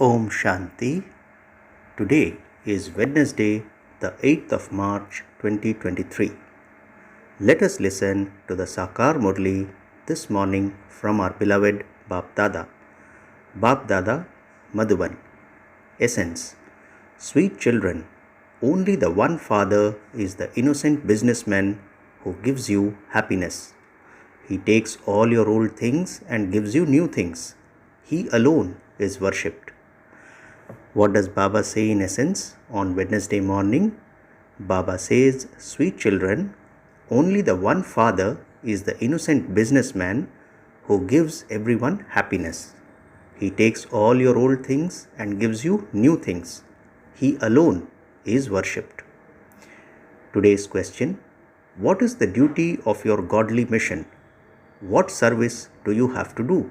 Om Shanti. Today is Wednesday, the 8th of March 2023. Let us listen to the Sakar Murli this morning from our beloved Bap Dada. Bap Dada, Madhuban. Essence. Sweet children, only the one Father is the innocent businessman who gives you happiness. He takes all your old things and gives you new things. He alone is worshipped. What does Baba say in essence on Wednesday morning? Baba says, sweet children, only the one Father is the innocent businessman who gives everyone happiness. He takes all your old things and gives you new things. He alone is worshipped. Today's question: what is the duty of your godly mission? What service do you have to do?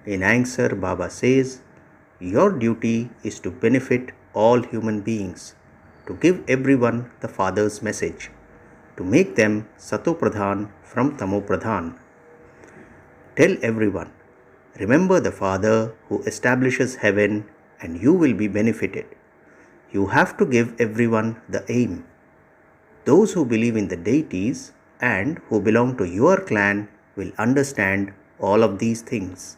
In answer, Baba says, your duty is to benefit all human beings, to give everyone the Father's message, to make them Satopradhan from Tamopradhan. Tell everyone, remember the Father who establishes heaven and you will be benefited. You have to give everyone the aim. Those who believe in the deities and who belong to your clan will understand all of these things.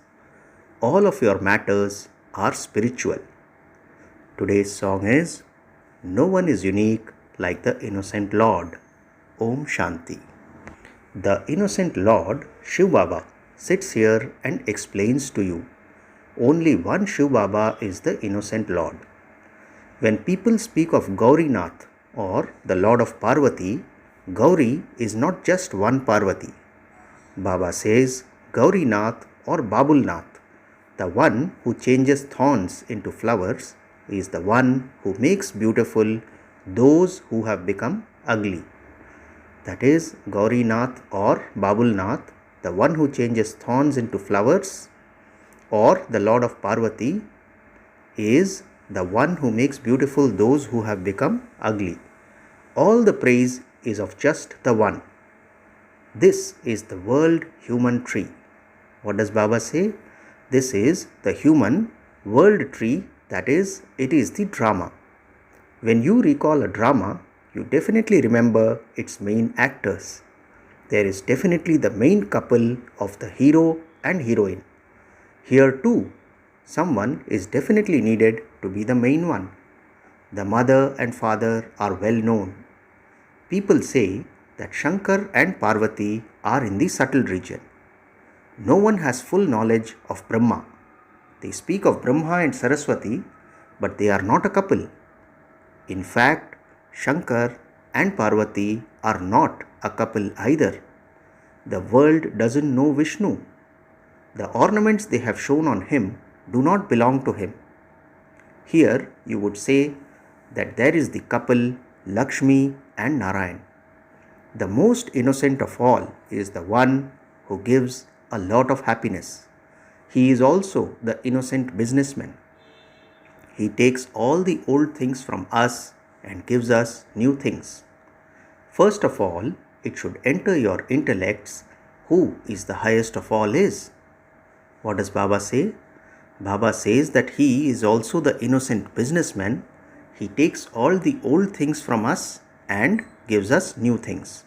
All of your matters are spiritual. Today's song is No One is Unique Like the Innocent Lord. Om Shanti. The innocent Lord, Shiv Baba, sits here and explains to you. Only one Shiv Baba is the innocent Lord. When people speak of Gaurinath or the Lord of Parvati, Gauri is not just one Parvati. Baba says Gaurinath or Babulnath, the one who changes thorns into flowers, is the one who makes beautiful those who have become ugly. That is, Gaurinath or Babulnath, the one who changes thorns into flowers, or the Lord of Parvati, is the one who makes beautiful those who have become ugly. All the praise is of just the one. This is the world human tree. What does Baba say? This is the human world tree, that is, it is the drama. When you recall a drama, you definitely remember its main actors. There is definitely the main couple of the hero and heroine. Here too, someone is definitely needed to be the main one. The mother and father are well known. People say that Shankar and Parvati are in the subtle region. No one has full knowledge of Brahma. They speak of Brahma and Saraswati, but they are not a couple. In fact, Shankar and Parvati are not a couple either. The world doesn't know Vishnu. The ornaments they have shown on him do not belong to him. Here you would say that there is the couple Lakshmi and Narayan. The most innocent of all is the one who gives a lot of happiness. He is also the innocent businessman. He takes all the old things from us and gives us new things. First of all, it should enter your intellects who is the highest of all is. What does Baba say? Baba says that he is also the innocent businessman. He takes all the old things from us and gives us new things.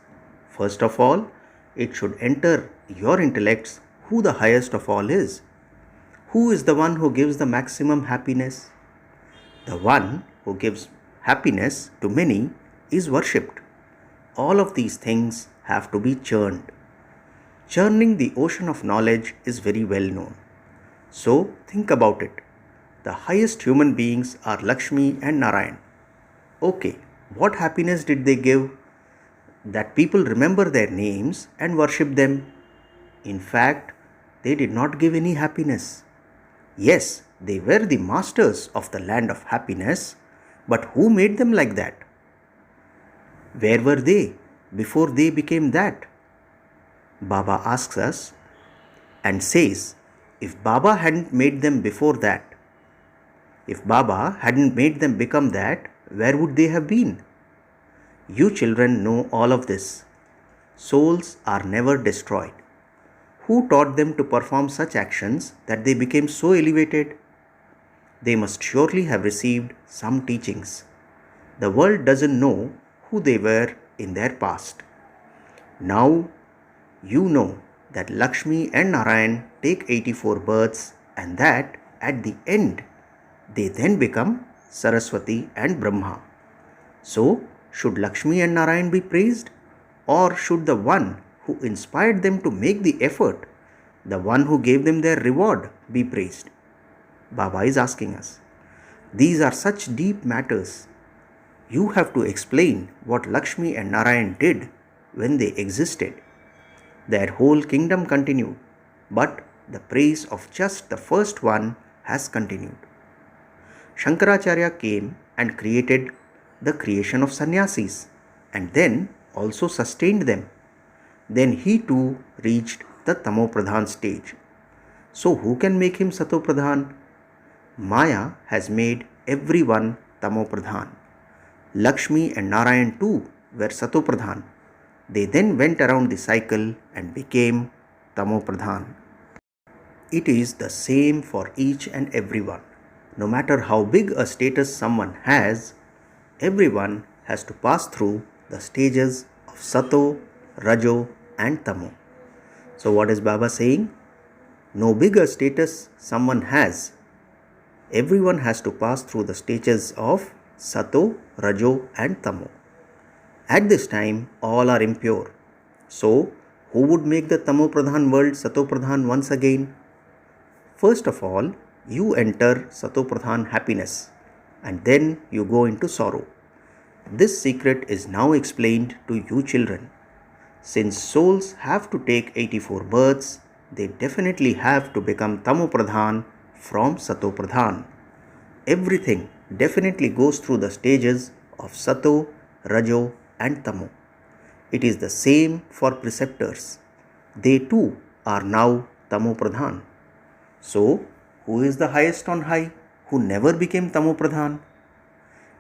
First of all, it should enter your intellects who the highest of all is. Who is the one who gives the maximum happiness? The one who gives happiness to many is worshipped. All of these things have to be churned. Churning the ocean of knowledge is very well known. So think about it. The highest human beings are Lakshmi and Narayan. Okay, what happiness did they give? That people remember their names and worship them. In fact, they did not give any happiness. Yes, they were the masters of the land of happiness, but who made them like that? Where were they before they became that? Baba asks us and says, if Baba hadn't made them before that, if Baba hadn't made them become that, where would they have been? You children know all of this. Souls are never destroyed. Who taught them to perform such actions that they became so elevated? They must surely have received some teachings. The world doesn't know who they were in their past. Now you know that Lakshmi and Narayan take 84 births and that at the end they then become Saraswati and Brahma. So, should Lakshmi and Narayan be praised? Or should the one who inspired them to make the effort, the one who gave them their reward, be praised? Baba is asking us. These are such deep matters. You have to explain what Lakshmi and Narayan did when they existed. Their whole kingdom continued, but the praise of just the first one has continued. Shankaracharya came and created the creation of sannyasis and then also sustained them. Then he too reached the Tamopradhan stage. So who can make him Satopradhan? Maya has made everyone Tamopradhan. Lakshmi and Narayan too were Satopradhan. They then went around the cycle and became Tamopradhan. It is the same for each and everyone. No matter how big a status someone has, everyone has to pass through the stages of Sato, Rajo and Tamo. So what is Baba saying? No bigger status someone has. Everyone has to pass through the stages of Sato, Rajo and Tamo. At this time, all are impure. So, who would make the Tamo Pradhan world Sato Pradhan once again? First of all, you enter Sato Pradhan happiness and then you go into sorrow. This secret is now explained to you children. Since souls have to take 84 births, they definitely have to become Tamo Pradhan from Sato Pradhan. Everything definitely goes through the stages of Sato, Rajo and Tamo. It is the same for preceptors. They too are now Tamo Pradhan. So, who is the highest on high who never became Tamo Pradhan?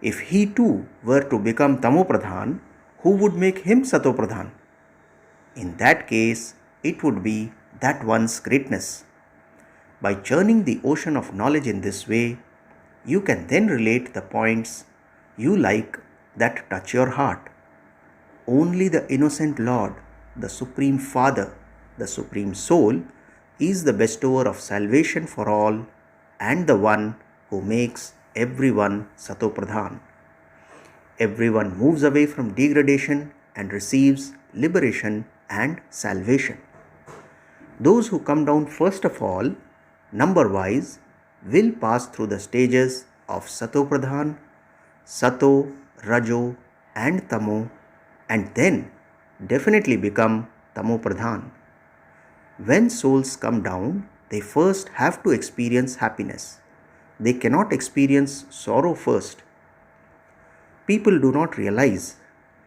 If he too were to become Tamo Pradhan, who would make him Sato Pradhan? In that case, it would be that one's greatness. By churning the ocean of knowledge in this way, you can then relate the points you like that touch your heart. Only the innocent Lord, the Supreme Father, the Supreme Soul, is the bestower of salvation for all and the one who makes everyone Sato Pradhan. Everyone moves away from degradation and receives liberation and salvation. Those who come down first of all, number-wise, will pass through the stages of Sato Pradhan, Sato, Rajo and Tamo and then definitely become Tamo Pradhan. When souls come down, they first have to experience happiness. They cannot experience sorrow first. People do not realize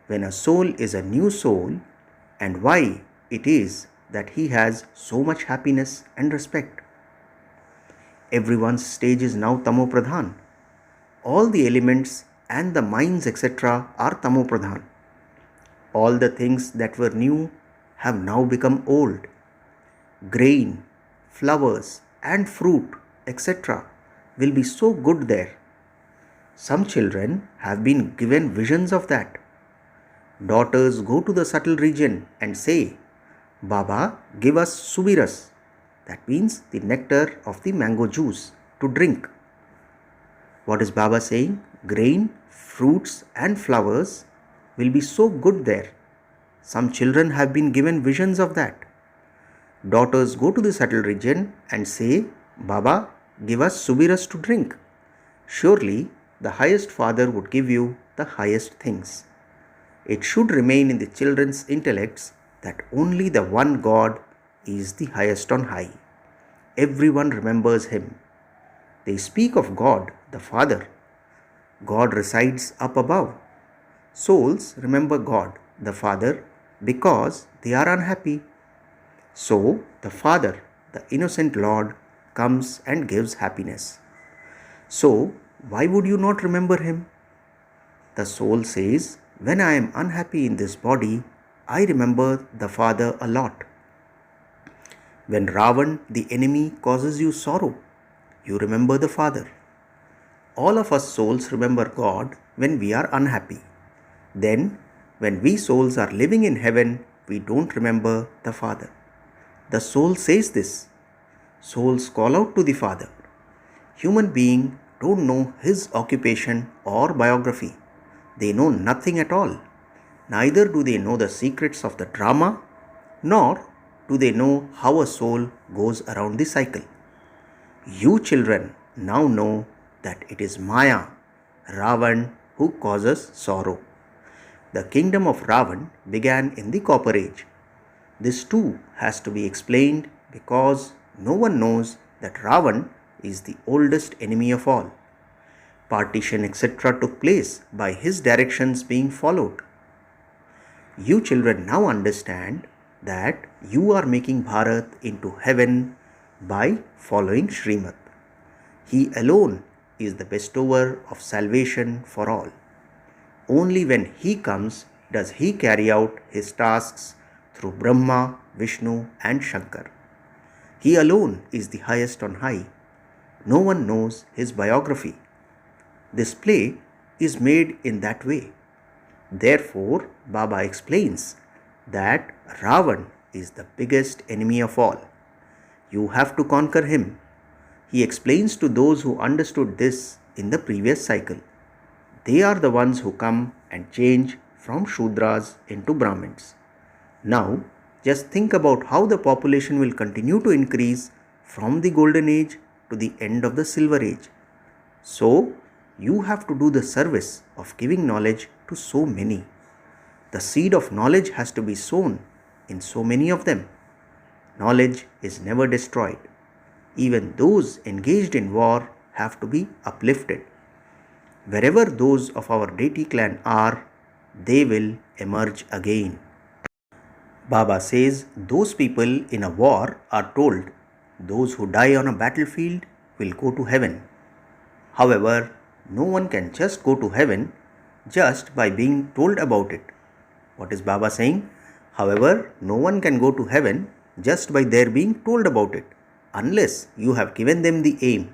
when a soul is a new soul and why it is that he has so much happiness and respect. Everyone's stage is now Tamo Pradhan. All the elements and the minds etc. are Tamo Pradhan. All the things that were new have now become old. Grain, flowers and fruit etc. will be so good there. Some children have been given visions of that. Daughters go to the subtle region and say, Baba, give us subiras. That means the nectar of the mango juice to drink. What is Baba saying? Grain, fruits and flowers will be so good there. Some children have been given visions of that. Daughters go to the subtle region and say, Baba, give us subiras to drink. Surely the highest Father would give you the highest things. It should remain in the children's intellects that only the one God is the highest on high. Everyone remembers him. They speak of God, the Father. God resides up above. Souls remember God, the Father, because they are unhappy. So, the Father, the innocent Lord, comes and gives happiness. So, why would you not remember him? The soul says, when I am unhappy in this body, I remember the Father a lot. When Ravan, the enemy, causes you sorrow, you remember the Father. All of us souls remember God when we are unhappy. Then, when we souls are living in heaven, we don't remember the Father. The soul says this. Souls call out to the Father. Human beings don't know his occupation or biography. They know nothing at all. Neither do they know the secrets of the drama, nor do they know how a soul goes around the cycle. You children now know that it is Maya, Ravan, who causes sorrow. The kingdom of Ravan began in the Copper Age. This too has to be explained because no one knows that Ravan is the oldest enemy of all. Partition etc. took place by his directions being followed. You children now understand that you are making Bharat into heaven by following Srimad. He alone is the bestower of salvation for all. Only when he comes does he carry out his tasks through Brahma, Vishnu and Shankar. He alone is the highest on high. No one knows his biography. This play is made in that way. Therefore, Baba explains that Ravan is the biggest enemy of all. You have to conquer him. He explains to those who understood this in the previous cycle. They are the ones who come and change from Shudras into Brahmins. Now, just think about how the population will continue to increase from the Golden Age to the end of the Silver Age. So, you have to do the service of giving knowledge to so many. The seed of knowledge has to be sown in so many of them. Knowledge is never destroyed. Even those engaged in war have to be uplifted. Wherever those of our deity clan are, they will emerge again. Baba says those people in a war are told those who die on a battlefield will go to heaven. However, no one can just go to heaven just by being told about it. What is Baba saying? However, no one can go to heaven just by their being told about it, unless you have given them the aim.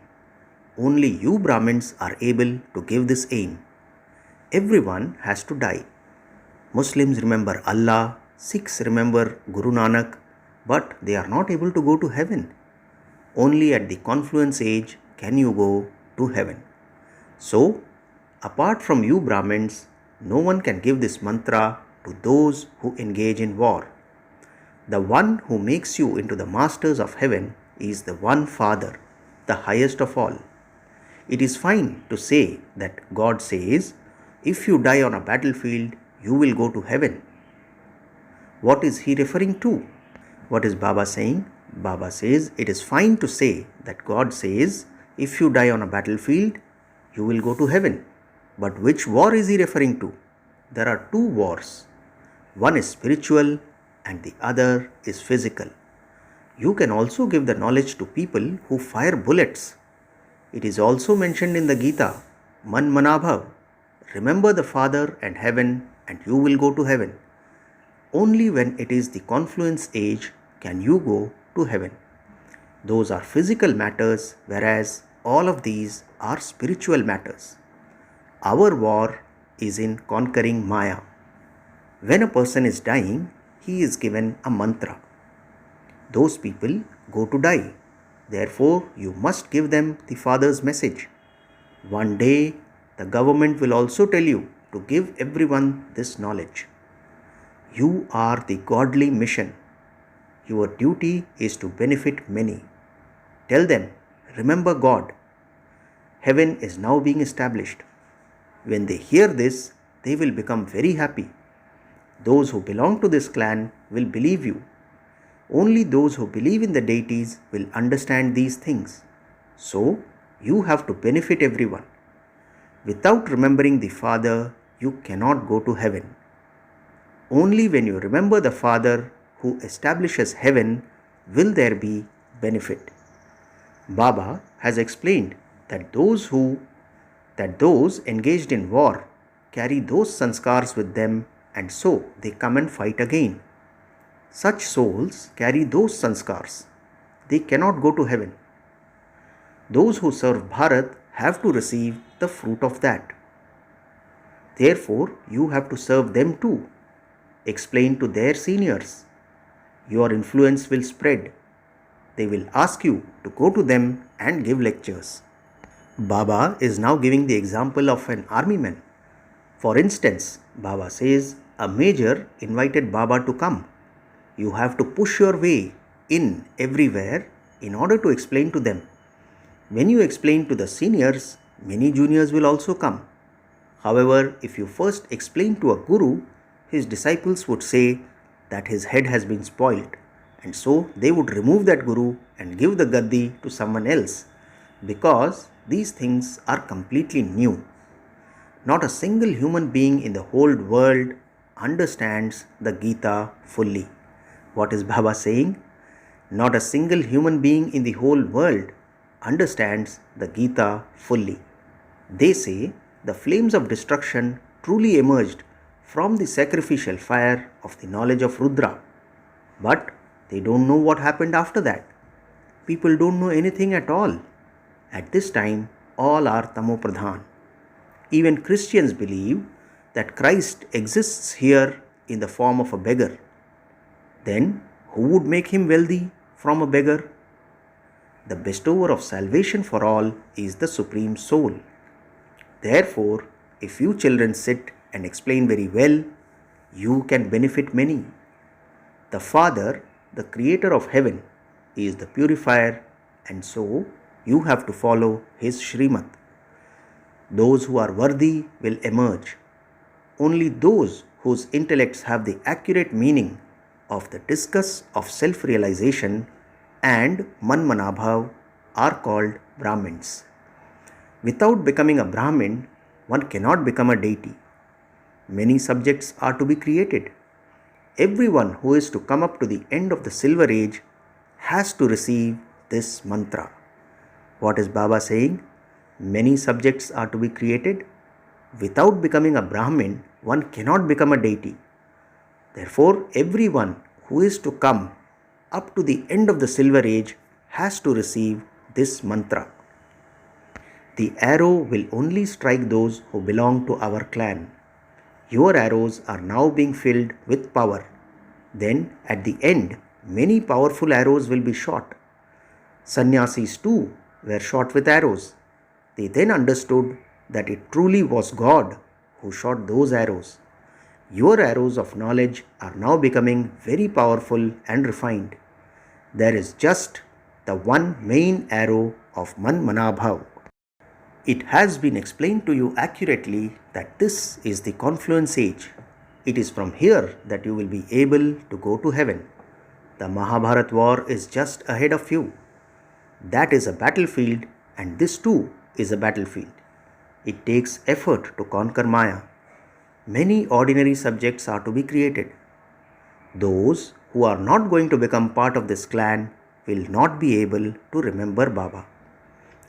Only you Brahmins are able to give this aim. Everyone has to die. Muslims remember Allah, Sikhs remember Guru Nanak, but they are not able to go to heaven. Only at the confluence age can you go to heaven. So, apart from you Brahmins, no one can give this mantra to those who engage in war. The one who makes you into the masters of heaven is the one Father, the highest of all. It is fine to say that God says, if you die on a battlefield, you will go to heaven. What is he referring to? What is Baba saying? Baba says it is fine to say that God says, if you die on a battlefield, you will go to heaven. But which war is he referring to? There are two wars. One is spiritual and the other is physical. You can also give the knowledge to people who fire bullets. It is also mentioned in the Gita, Man Manabhav, remember the Father and heaven and you will go to heaven. Only when it is the confluence age can you go to heaven. Those are physical matters, whereas all of these are spiritual matters. Our war is in conquering Maya. When a person is dying, he is given a mantra. Those people go to die. Therefore, you must give them the Father's message. One day, the government will also tell you to give everyone this knowledge. You are the godly mission. Your duty is to benefit many. Tell them, remember God. Heaven is now being established. When they hear this, they will become very happy. Those who belong to this clan will believe you. Only those who believe in the deities will understand these things. So, you have to benefit everyone. Without remembering the Father, you cannot go to heaven. Only when you remember the Father who establishes heaven will there be benefit. Baba has explained that those engaged in war carry those sanskars with them and so they come and fight again. Such souls carry those sanskars. They cannot go to heaven. Those who serve Bharat have to receive the fruit of that. Therefore, you have to serve them too. Explain to their seniors. Your influence will spread. They will ask you to go to them and give lectures. Baba is now giving the example of an army man. For instance, Baba says a major invited Baba to come. You have to push your way in everywhere in order to explain to them. When you explain to the seniors, many juniors will also come. However, if you first explain to a guru, his disciples would say that his head has been spoiled, and so they would remove that guru and give the gaddi to someone else, because these things are completely new. Not a single human being in the whole world understands the Gita fully. What is Baba saying? Not a single human being in the whole world understands the Gita fully. They say the flames of destruction truly emerged from the sacrificial fire of the knowledge of Rudra. But they don't know what happened after that. People don't know anything at all. At this time, all are tamopradhan. Even Christians believe that Christ exists here in the form of a beggar. Then, who would make him wealthy from a beggar? The bestower of salvation for all is the Supreme Soul. Therefore, if you children sit and explain very well, you can benefit many. The Father, the Creator of heaven, is the purifier, and so you have to follow his Shrimat. Those who are worthy will emerge. Only those whose intellects have the accurate meaning of the discuss of self-realization and manmanabhav are called Brahmins. Without becoming a Brahmin, one cannot become a deity. Many subjects are to be created. Everyone who is to come up to the end of the silver age has to receive this mantra. What is Baba saying? Many subjects are to be created. Without becoming a Brahmin, one cannot become a deity. Therefore, everyone who is to come up to the end of the silver age has to receive this mantra. The arrow will only strike those who belong to our clan. Your arrows are now being filled with power. Then, at the end, many powerful arrows will be shot. Sannyasis too were shot with arrows. They then understood that it truly was God who shot those arrows. Your arrows of knowledge are now becoming very powerful and refined. There is just the one main arrow of Manmanabhav. It has been explained to you accurately that this is the confluence age. It is from here that you will be able to go to heaven. The Mahabharat war is just ahead of you. That is a battlefield, and this too is a battlefield. It takes effort to conquer Maya. Many ordinary subjects are to be created. Those who are not going to become part of this clan will not be able to remember Baba.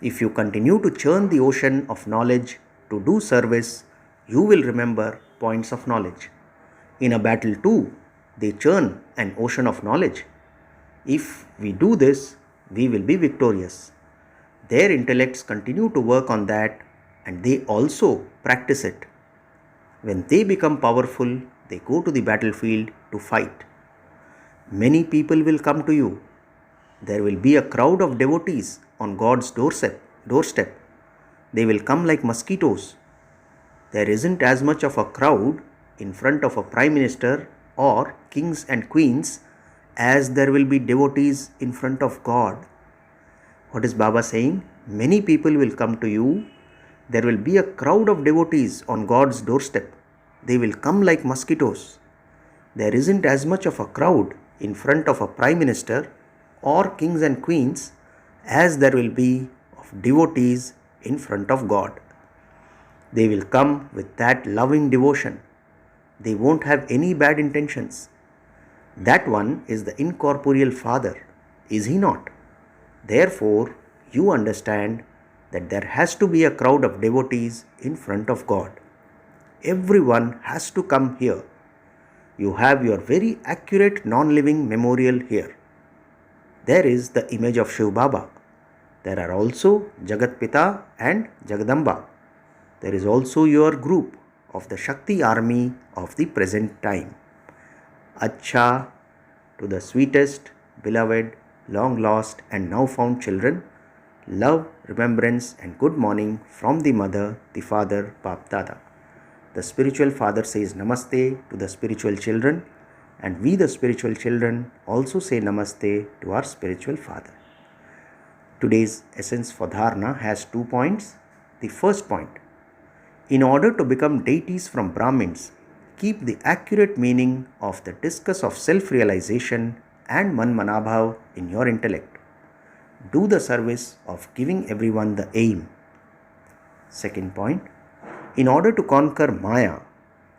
If you continue to churn the ocean of knowledge to do service, you will remember points of knowledge. In a battle too, they churn an ocean of knowledge. If we do this, we will be victorious. Their intellects continue to work on that, and they also practice it. When they become powerful, they go to the battlefield to fight. Many people will come to you. There will be a crowd of devotees on God's doorstep. They will come like mosquitoes. There isn't as much of a crowd in front of a prime minister or kings and queens as there will be devotees in front of God. What is Baba saying? Many people will come to you. There will be a crowd of devotees on God's doorstep. They will come like mosquitoes. There isn't as much of a crowd in front of a prime minister or kings and queens as there will be of devotees in front of God. They will come with that loving devotion. They won't have any bad intentions. That one is the incorporeal Father, is he not? Therefore, you understand that there has to be a crowd of devotees in front of God. Everyone has to come here. You have your very accurate non-living memorial here. There is the image of Shiv Baba. There are also Jagat Pita and Jagadamba. There is also your group of the Shakti army of the present time. Acha to the sweetest, beloved, long lost and now found children. Love, remembrance and good morning from the mother, the father, Bap Dada. The spiritual father says Namaste to the spiritual children, and we the spiritual children also say Namaste to our spiritual father. Today's essence for Dharana has 2 points. The first point: in order to become deities from Brahmins, keep the accurate meaning of the discus of self-realization and Manmanabhav in your intellect. Do the service of giving everyone the aim. Second point: in order to conquer Maya,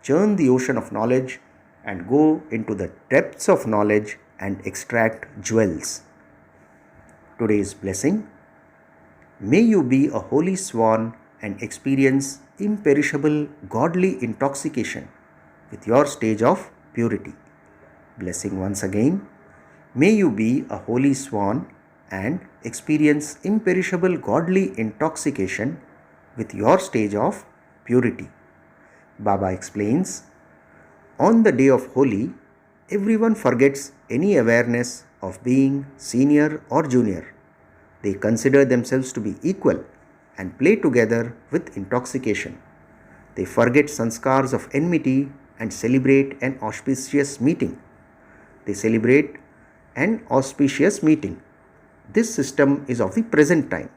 churn the ocean of knowledge and go into the depths of knowledge and extract jewels. Today's blessing: may you be a holy swan and experience imperishable godly intoxication with your stage of purity. Blessing once again: may you be a holy swan and experience imperishable godly intoxication with your stage of purity. Baba explains, on the day of Holi, everyone forgets any awareness of being senior or junior. They consider themselves to be equal and play together with intoxication. They forget sanskars of enmity and celebrate an auspicious meeting. This system is of the present time.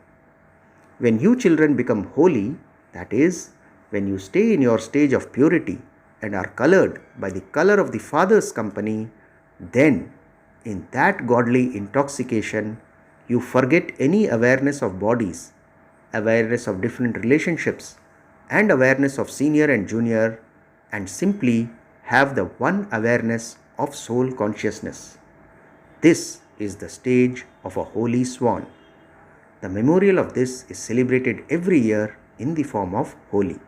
When you children become holy, that is, when you stay in your stage of purity and are colored by the color of the Father's company, then in that godly intoxication, you forget any awareness of bodies, awareness of different relationships, and awareness of senior and junior, and simply have the one awareness of soul consciousness. This is the stage of a holy swan. The memorial of this is celebrated every year in the form of Holi.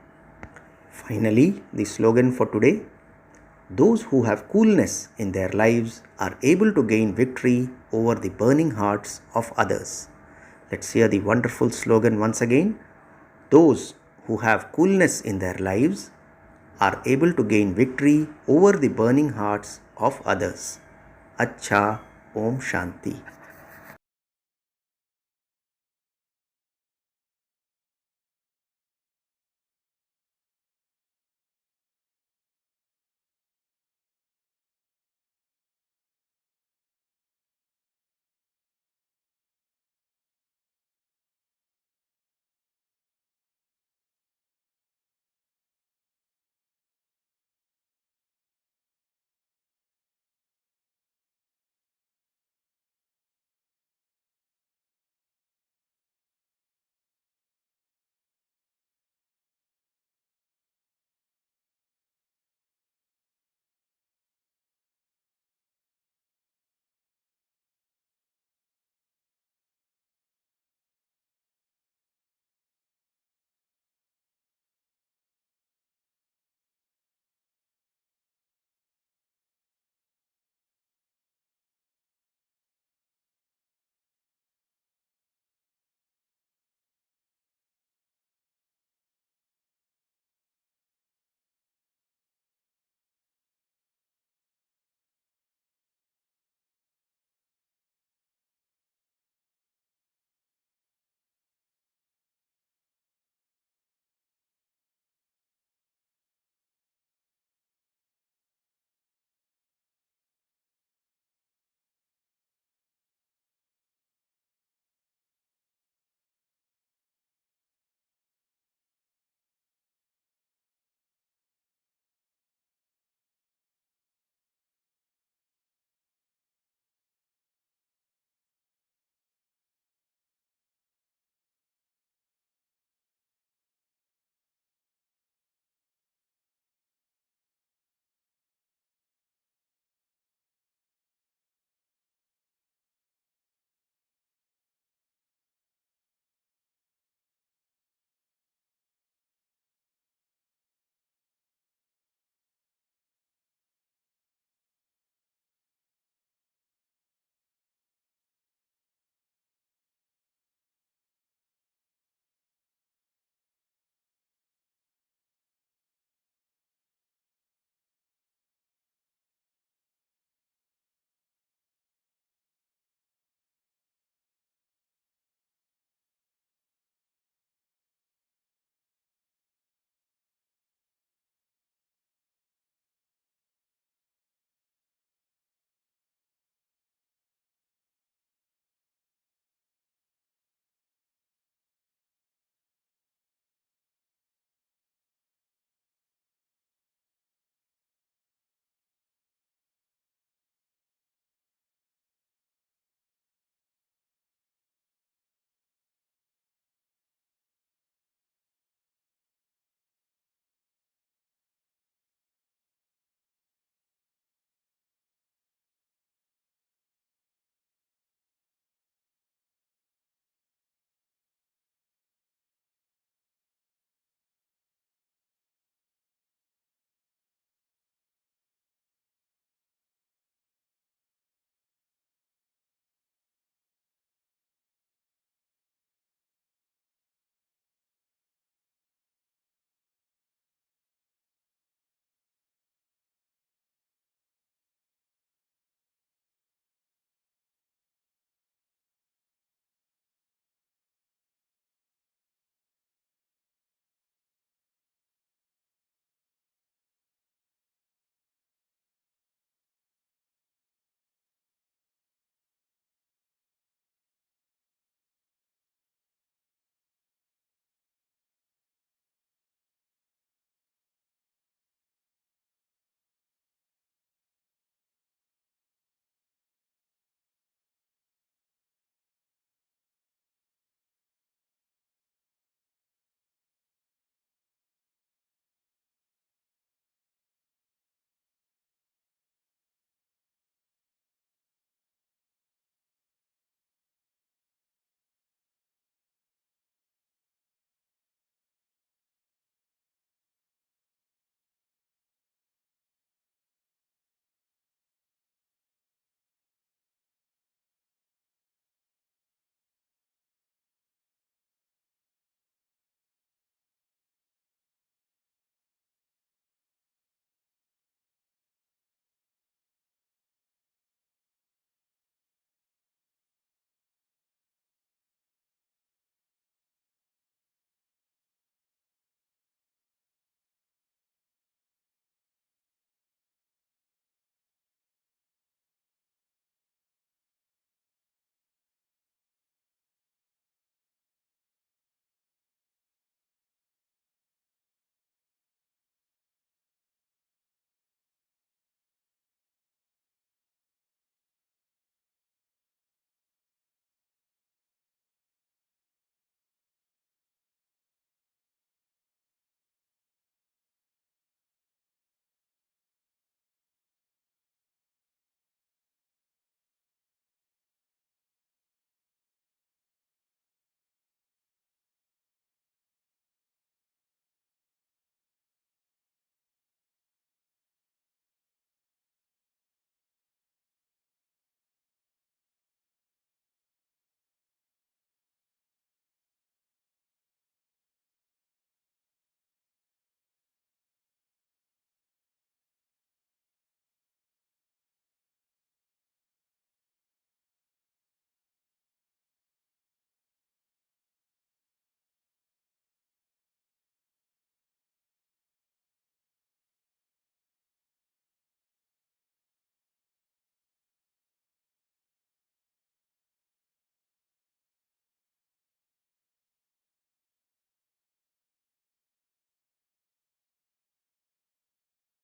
Finally, the slogan for today: those who have coolness in their lives are able to gain victory over the burning hearts of others. Let's hear the wonderful slogan once again. Those who have coolness in their lives are able to gain victory over the burning hearts of others. Acha, Om Shanti.